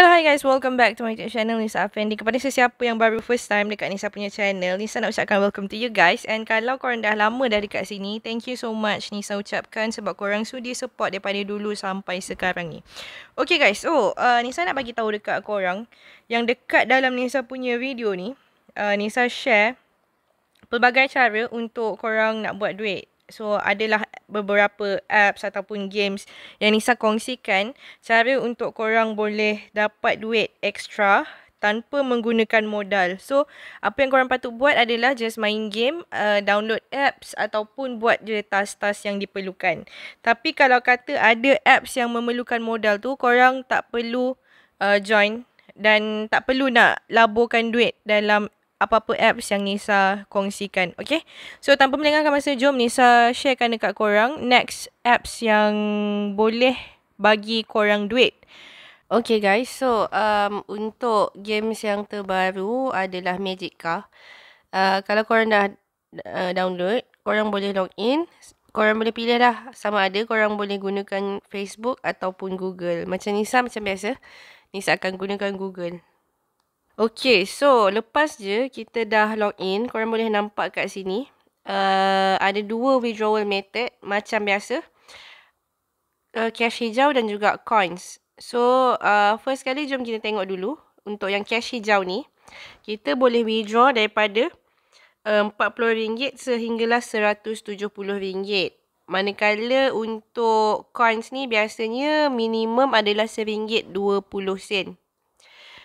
Hello, hi guys, welcome back to my YouTube channel Nisa Afendi. Kepada sesiapa yang baru first time dekat Nisa punya channel, Nisa nak ucapkan welcome to you guys. And kalau korang dah lama dah dekat sini, thank you so much Nisa ucapkan sebab korang sudi support daripada dulu sampai sekarang ni. Okay guys, so Nisa nak bagi tahu dekat korang yang dekat dalam Nisa punya video ni, Nisa share pelbagai cara untuk korang nak buat duit. So, adalah beberapa apps ataupun games yang Nisa kongsikan cara untuk korang boleh dapat duit extra tanpa menggunakan modal. So, apa yang korang patut buat adalah just main game, download apps ataupun buat je task-task yang diperlukan. Tapi kalau kata ada apps yang memerlukan modal tu, korang tak perlu join dan tak perlu nak laburkan duit dalam apa-apa apps yang Nisa kongsikan. Okay? So, tanpa melengahkan masa, jom Nisa sharekan dekat korang next apps yang boleh bagi korang duit. Okay guys, so untuk games yang terbaru adalah Magic Car. Kalau korang dah download, korang boleh log in. Korang boleh pilih dah sama ada korang boleh gunakan Facebook ataupun Google. Macam Nisa macam biasa, Nisa akan gunakan Google. Okay, so lepas je kita dah log in, korang boleh nampak kat sini. Ada dua withdrawal method macam biasa. Cash hijau dan juga coins. So, first kali jom kita tengok dulu. Untuk yang cash hijau ni, kita boleh withdraw daripada RM40 sehinggalah RM170. Manakala untuk coins ni biasanya minimum adalah RM1.20.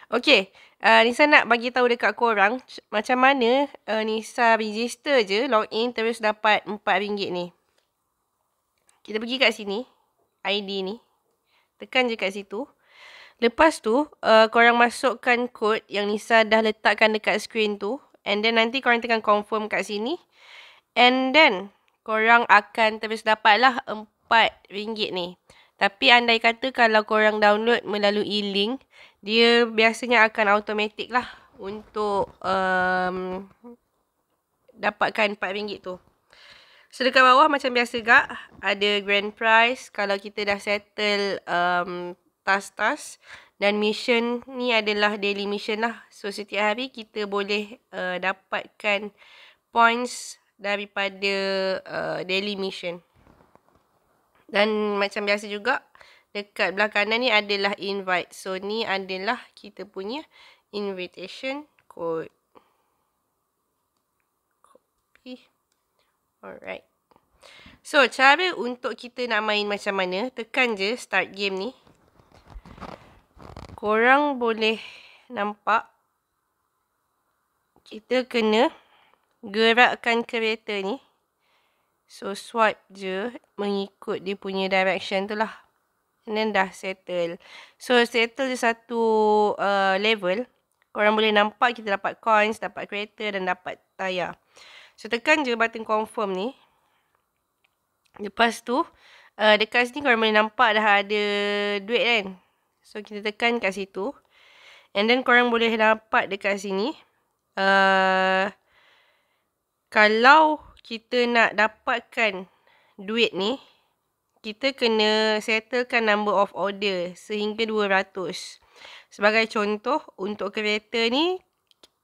Okay, Nisa nak bagi tahu dekat korang macam mana Nisa register je, login terus dapat RM4 ni. Kita pergi kat sini, ID ni. Tekan je kat situ. Lepas tu, korang masukkan kod yang Nisa dah letakkan dekat screen tu. And then nanti korang tekan confirm kat sini. And then, korang akan terus dapatlah RM4 ni. Tapi andai kata kalau korang download melalui link, dia biasanya akan automatic lah untuk dapatkan RM4 tu. So, dekat bawah macam biasa gak, ada grand prize kalau kita dah settle task-task. Dan mission ni adalah daily mission lah. So, setiap hari kita boleh dapatkan points daripada daily mission. Dan macam biasa juga, dekat belah kanan ni adalah invite. So, ni adalah kita punya invitation code. Copy. Alright. So, cara untuk kita nak main macam mana, tekan je start game ni. Korang boleh nampak, kita kena gerakkan kereta ni. So, swipe je mengikut dia punya direction tu lah. And then dah settle. So, settle je satu level. Korang boleh nampak kita dapat coins, dapat kereta dan dapat tayar. So, tekan je button confirm ni. Lepas tu, dekat sini korang boleh nampak dah ada duit kan. So, kita tekan kat situ. And then, korang boleh dapat dekat sini. Kalau kita nak dapatkan duit ni, kita kena settlekan number of order sehingga 200. Sebagai contoh, untuk kereta ni,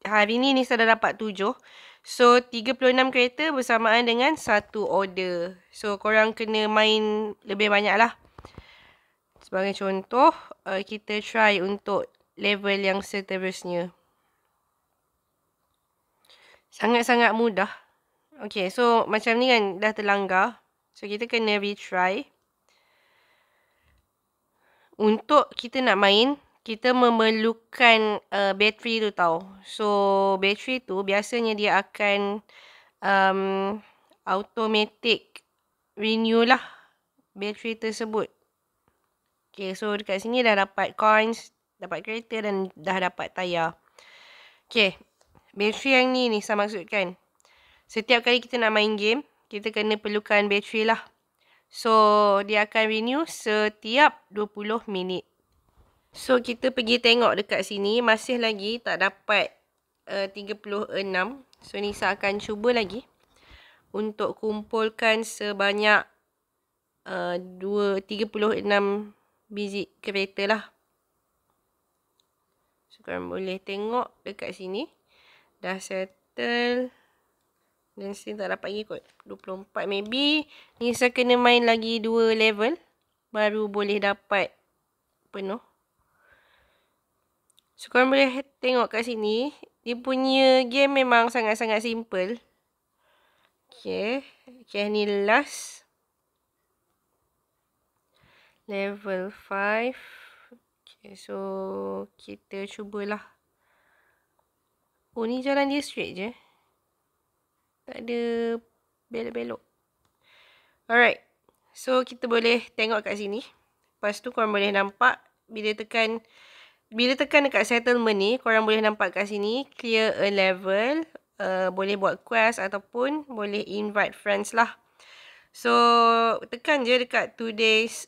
hari ni Nisa dah dapat 7. So, 36 kereta bersamaan dengan 1 order. So, korang kena main lebih banyak lah. Sebagai contoh, kita try untuk level yang seterusnya. Sangat-sangat mudah. Okay, so macam ni kan dah terlanggar. So, kita kena retry. Untuk kita nak main, kita memerlukan bateri tu tau. So, bateri tu biasanya dia akan automatic renew lah bateri tersebut. Okay, so dekat sini dah dapat coins, dapat kereta dan dah dapat tayar. Okay, bateri yang ni Nisa maksudkan. Setiap kali kita nak main game, kita kena perlukan bateri lah. So, dia akan renew setiap 20 minit. So, kita pergi tengok dekat sini. Masih lagi tak dapat 36. So, Nisa akan cuba lagi untuk kumpulkan sebanyak 36 biji kereta lah. So, korang boleh tengok dekat sini. Dah settle. Dan still tak dapat lagi kot. 24 maybe. Nisa kena main lagi 2 level. Baru boleh dapat penuh. So, korang boleh tengok kat sini. Dia punya game memang sangat-sangat simple. Okay. Okay, ni last. Level 5. Okay, so kita cubalah. Oh, ni jalan dia straight je. Tak ada belok-belok. Alright. So, kita boleh tengok kat sini. Lepas tu, korang boleh nampak. Bila tekan dekat settlement ni, korang boleh nampak kat sini. Clear a level. Boleh buat quest ataupun boleh invite friends lah. So, tekan je dekat 2 days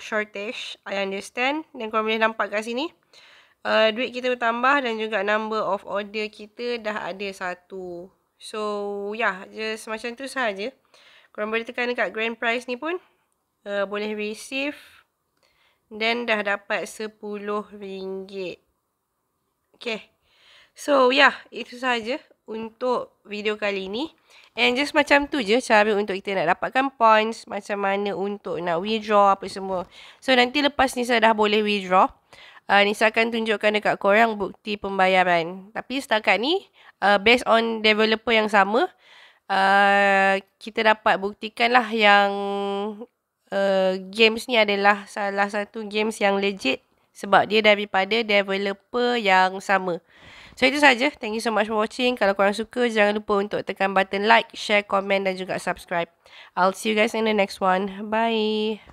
shortage. I understand. Dan korang boleh nampak kat sini. Duit kita bertambah dan juga number of order kita dah ada 1. So, yeah. Just macam tu sahaja. Korang boleh tekan dekat grand prize ni pun. Boleh receive. Dan dah dapat RM10. Okay. So, yeah. Itu sahaja untuk video kali ni. And just macam tu je cara untuk kita nak dapatkan points. Macam mana untuk nak withdraw apa semua. So, nanti lepas Nisa dah boleh withdraw. Nisa akan tunjukkan dekat korang bukti pembayaran. Tapi setakat ni, based on developer yang sama, kita dapat buktikan lah yang games ni adalah salah satu games yang legit. Sebab dia daripada developer yang sama. So, itu saja. Thank you so much for watching. Kalau korang suka, jangan lupa untuk tekan button like, share, komen dan juga subscribe. I'll see you guys in the next one. Bye.